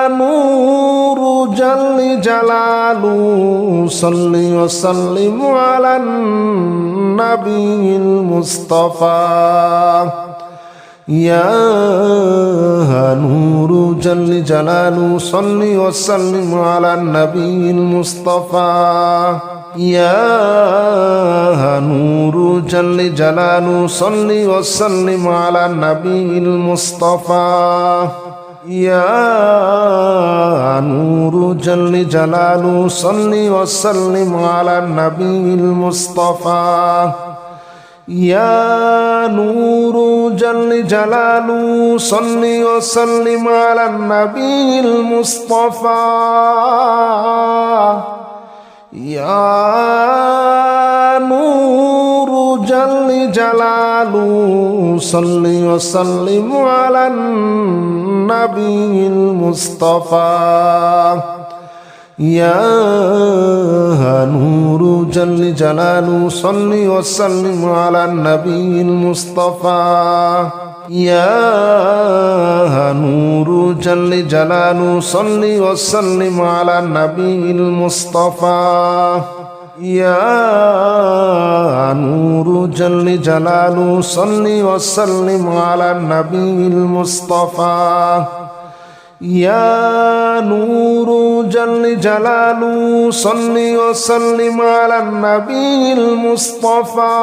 نور جل جلاله صل وسلم على النبي المصطفى يا نور جل جلاله صل وسلم على النبي المصطفى يا نور جل جلاله صل وسلم على النبي المصطفى يا نور جل جلاله صل وسلم على النبي المصطفى يا نور جل جلاله صل وسلم على النبي المصطفى يا نور جل جلاله صل وسلم على النبي المصطفى يا نور جل جلاله صل وسلم على النبي المصطفى يا نور جل جلاله صل وسلم على النبي المصطفى يا نور جل جلاله صل وسلم على النبي المصطفى يا نور جل جلاله صل وسلم على النبي المصطفى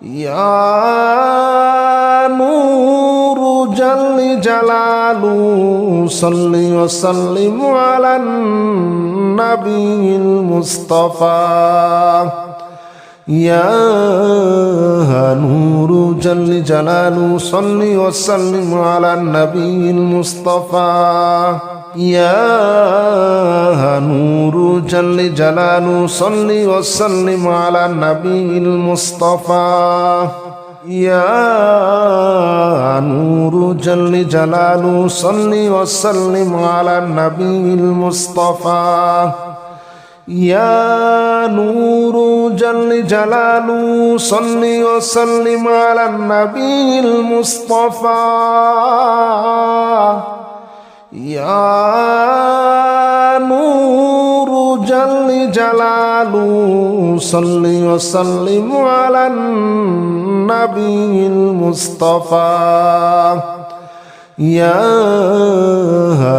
يا نور جل جلاله صل وسلم على النبي المصطفى يا نور جل جلاله صل وسلم على النبي المصطفى يا نور جل جلاله صل وسلم على النبي المصطفى يا نور جل جلاله صل وسلم على النبي المصطفى يا نور جل جلاله صل وسلم على النبي المصطفى يا نور جل جلاله صل وسلم على النبي المصطفى يا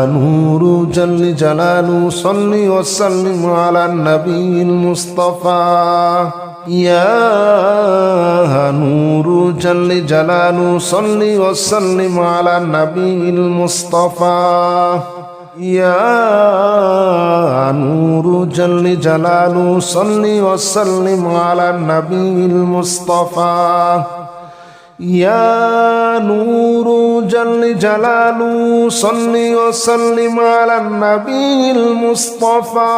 نور جل جلاله صل وسلم على النبي المصطفى يا نور جل جلاله صل وسلم على النبي المصطفى يا نور جل جلاله صل وسلم على النبي المصطفى يا نور جل جلاله صل وسلم على النبي المصطفى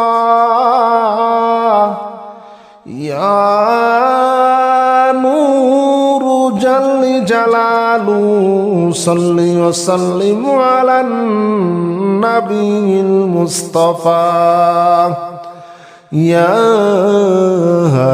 يا نور جل جلاله صل وسلم على النبي المصطفى يا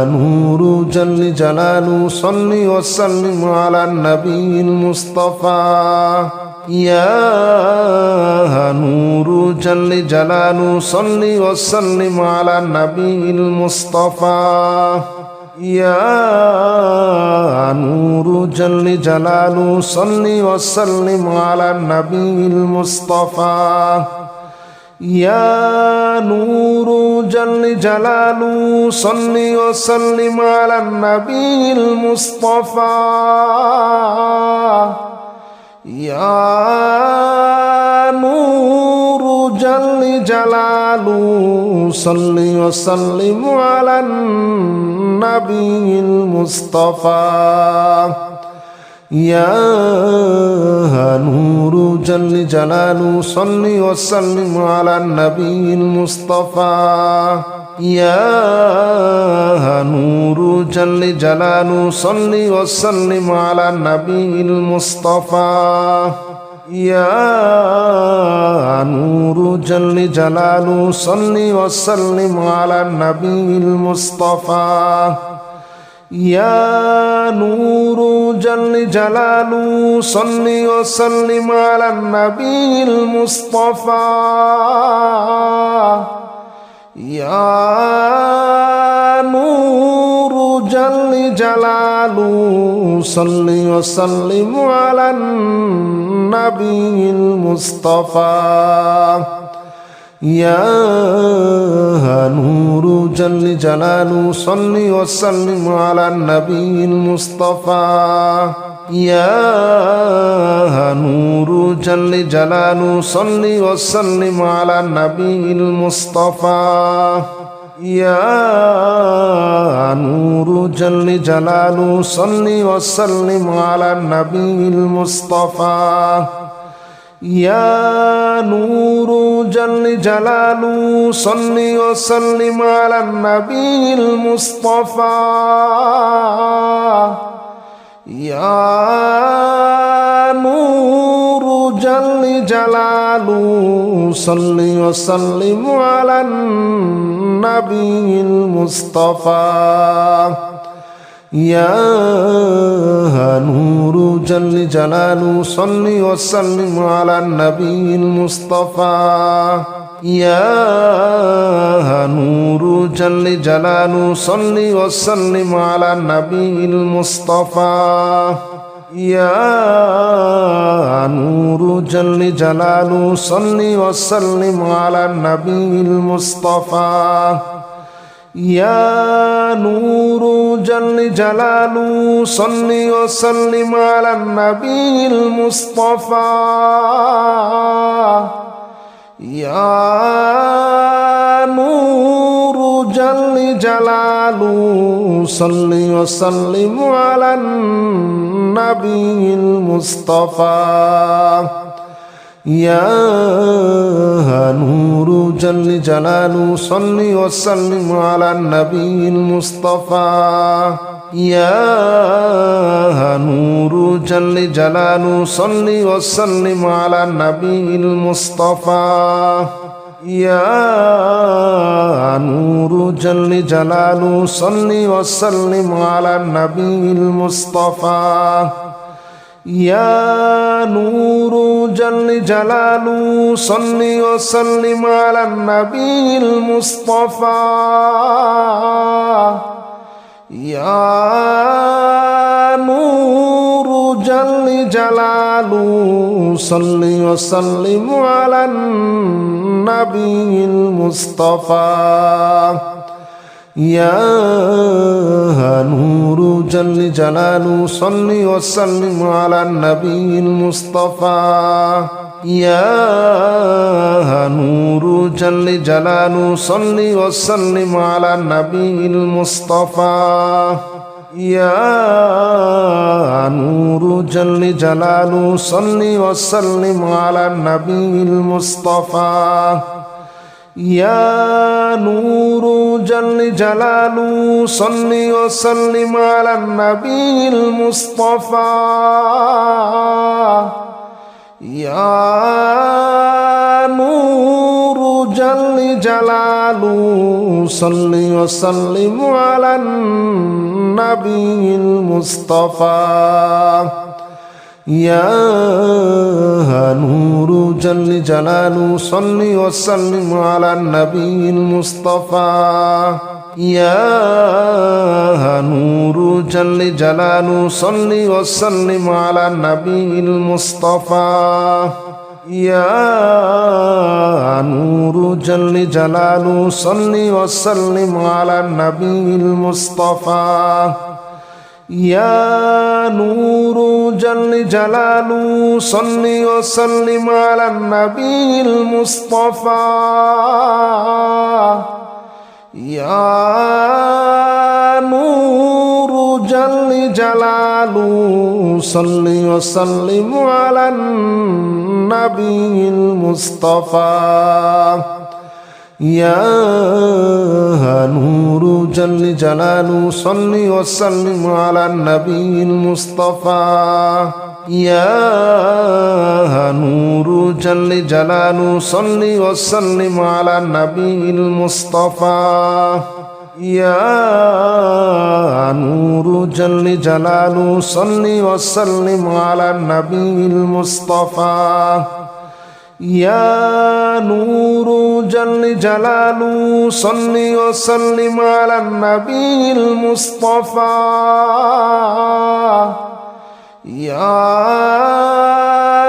نور جل جلاله صل وسلم على النبي المصطفى يا نور جل جلاله صل وسلم على النبي المصطفى يا نور جل جلاله صل وسلم على النبي المصطفى يا نور جل جلاله صل وسلم على النبي المصطفى يا نور جل جلاله صل وسلم على النبي المصطفى يا نور جل جلاله صل وسلم على النبي المصطفى يا نور جل جلاله صل وسلم على النبي المصطفى يا نور جل جلاله صل وسلم على النبي المصطفى يا نور جل جلاله صل وسلم على النبي المصطفى يا نور جل جلاله صل وسلم على النبي المصطفى يا نور جل جلاله صل وسلم على النبي المصطفى يا نور جل جلاله صل وسلم على النبي المصطفى يا نور جل جلاله صل وسلم على النبي المصطفى يا نور جل جلاله صل وسلم على النبي المصطفى يا نور جل جلاله صل وسلم على النبي المصطفى يا نور جل جلاله صل وسلم على النبي المصطفى يا نور جل جلاله صل وسلم على النبي المصطفى يا نور جل جلاله صل وسلم على النبي المصطفى يا نور جل جلاله صل وسلم على النبي المصطفى يا نور جل جلاله صل وسلم على النبي المصطفى يا نور جل جلاله صل وسلم على النبي المصطفى يا نور جل جلاله صل وسلم على النبي المصطفى يا نور جل جلاله صل وسلم على النبي المصطفى يا نور جل جلاله صل وسلم على النبي المصطفى يا نور جل جلاله صل وسلم على النبي المصطفى يا نور جل جلاله صل وسلم على النبي المصطفى يا نور جل جلاله صل وسلم على النبي المصطفى يا نور جل جلاله صل وسلم على النبي المصطفى يا نور جل جلاله صل وسلم على النبي المصطفى يا نور جل جلاله صل وسلم على النبي المصطفى يا نور جل جلاله صل وسلم على النبي المصطفى يا نور جل جلاله صل وسلم على النبي المصطفى يا نور جل جلاله صل وسلم على النبي المصطفى يا نور جل جلاله صل وسلم على النبي المصطفى يا نور جل جلاله صل وسلم على النبي المصطفى يا نور جل جلاله صل وسلم على النبي المصطفى يا نور جل جلاله صل وسلم على النبي المصطفى يا نور جل جلاله صل وسلم على النبي المصطفى يا نور جل جلاله صل وسلم على النبي المصطفى يا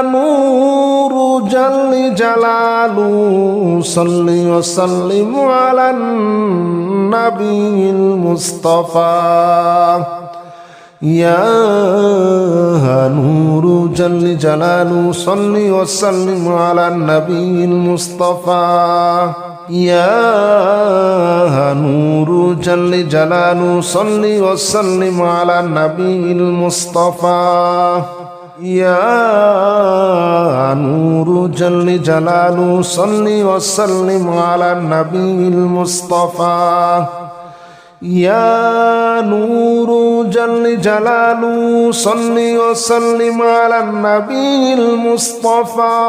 نور جل جلاله صل وسلم على النبي المصطفى يا نور جل جلاله صل وسلم على النبي المصطفى يا نور جل جلاله صل وسلم على النبي المصطفى يا نور جل جلاله صل وسلم على النبي المصطفى يا نور جل جلاله صل وسلم على النبي المصطفى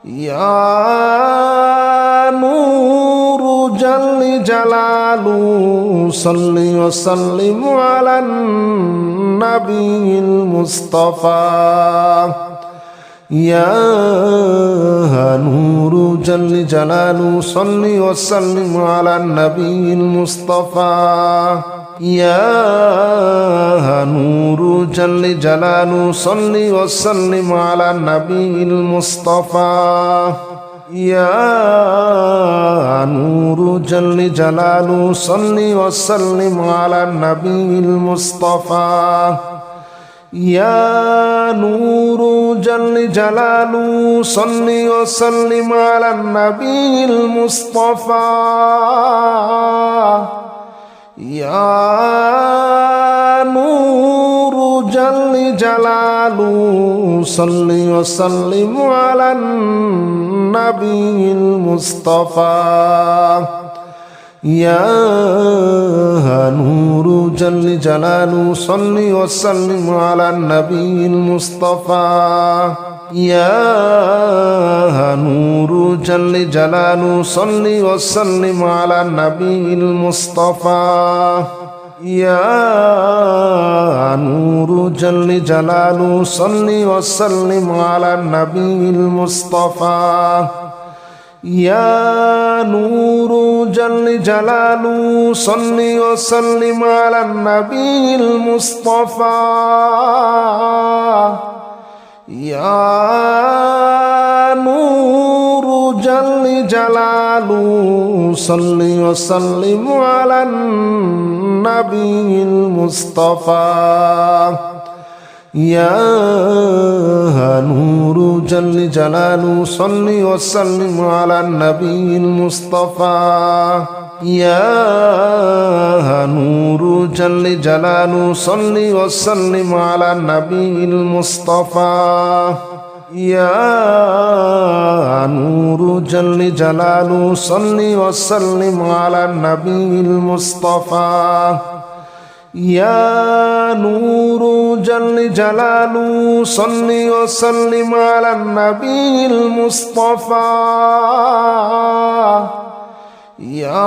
يا نور جل جلاله صل وسلم على النبي المصطفى يا نور جل جلاله صل وسلم على النبي المصطفى يا نور جل جلاله صل وسلم على النبي المصطفى يا نور جل جلاله صل وسلم على النبي المصطفى يا نور جل جلاله صل وسلم على النبي المصطفى يا نور جل جلاله صل وسلم على النبي المصطفى يا نور جل جلاله صل وسلم على النبي المصطفى يا نور جل جلاله صل وسلم على النبي المصطفى يا نور جل جلاله صل وسلم على النبي المصطفى يا نور جل جلاله صل وسلم على النبي المصطفى يا نور جل جلاله صل وسلم على النبي المصطفى يا نور جل جلاله صل وسلم على النبي المصطفى يا نور جل جلاله صل وسلم على النبي المصطفى يا نور جل جلاله صل وسلم على النبي المصطفى يا نور جل جلاله صل وسلم على النبي المصطفى يا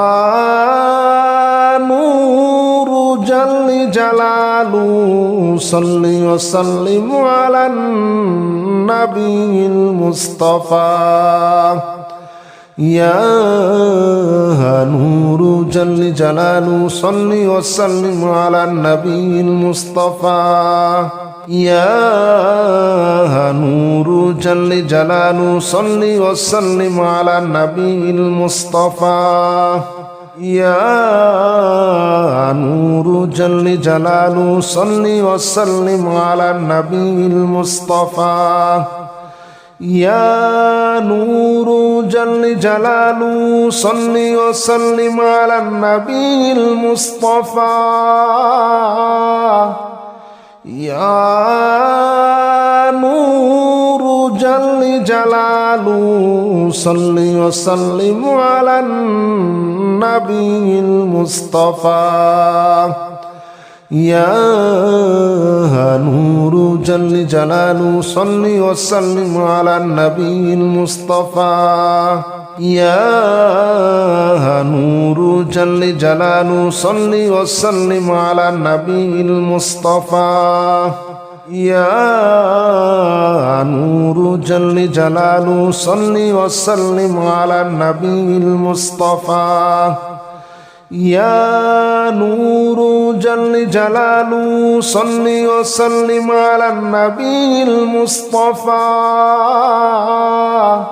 نور جل جلاله صل وسلم على النبي المصطفى يا نور جل جلاله صل وسلم على النبي المصطفى يا نور جل جلاله صل وسلم على النبي المصطفى يا نور جل جلاله صل وسلم على النبي المصطفى يا نور جل جلاله صل وسلم على النبي المصطفى يا نور جل جلاله صل وسلم على النبي المصطفى يا نور جل جلاله صل وسلم على النبي المصطفى يا نور جل جلاله صل وسلم على النبي المصطفى يا نور جل جلاله صل وسلم على النبي المصطفى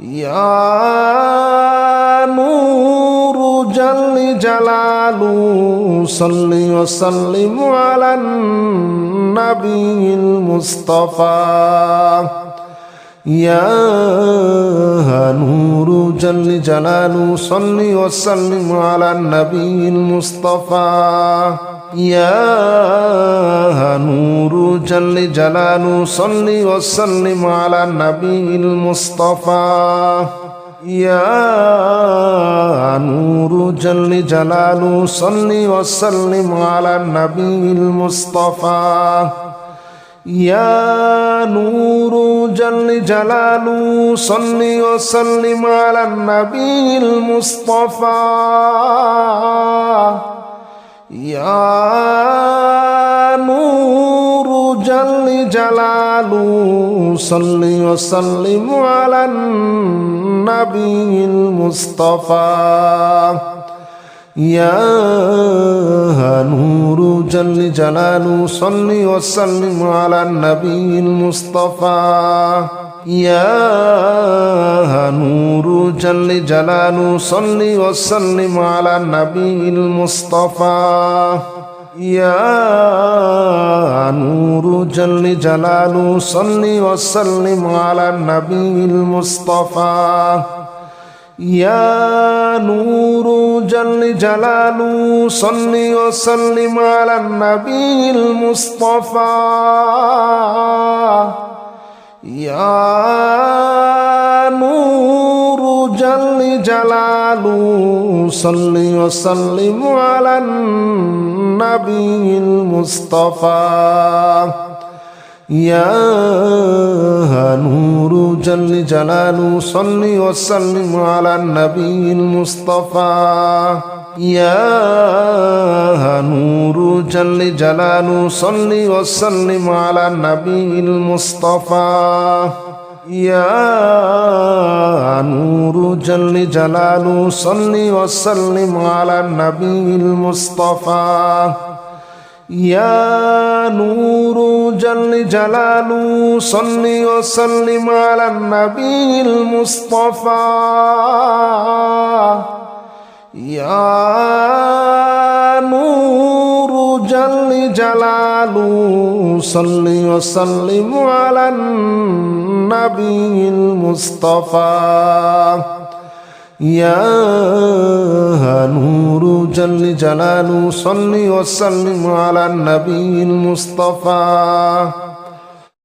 يا نور جل جلاله صل وسلم على النبي المصطفى يا نور جل جلاله صل وسلم على النبي المصطفى يا نور جل جلاله صل وسلم على النبي المصطفى يا نور جل جلاله صل وسلم على النبي المصطفى يا نور جل جلاله صل وسلم على النبي المصطفى يا نور جل جلاله صل وسلم على النبي المصطفى يا نور جل جلاله صل وسلم على النبي المصطفى يا نور جل جلاله صل وسلم على النبي المصطفى يا نور جل جلاله صل وسلم على النبي المصطفى يا نور جل جلاله صل وسلم على النبي المصطفى يا نور جل جلاله صل وسلم على النبي المصطفى يا نور جل جلاله صل وسلم على النبي المصطفى يا نور جل جلاله صل وسلم على النبي المصطفى يا نور جل جلاله صل وسلم على النبي المصطفى يا نور جل جلاله صل وسلم على النبي المصطفى يا نور جل جلاله صل وسلم على النبي المصطفى يا نور جل جلاله صل وسلم على النبي المصطفى يا نور جل جلاله صل وسلم على النبي المصطفى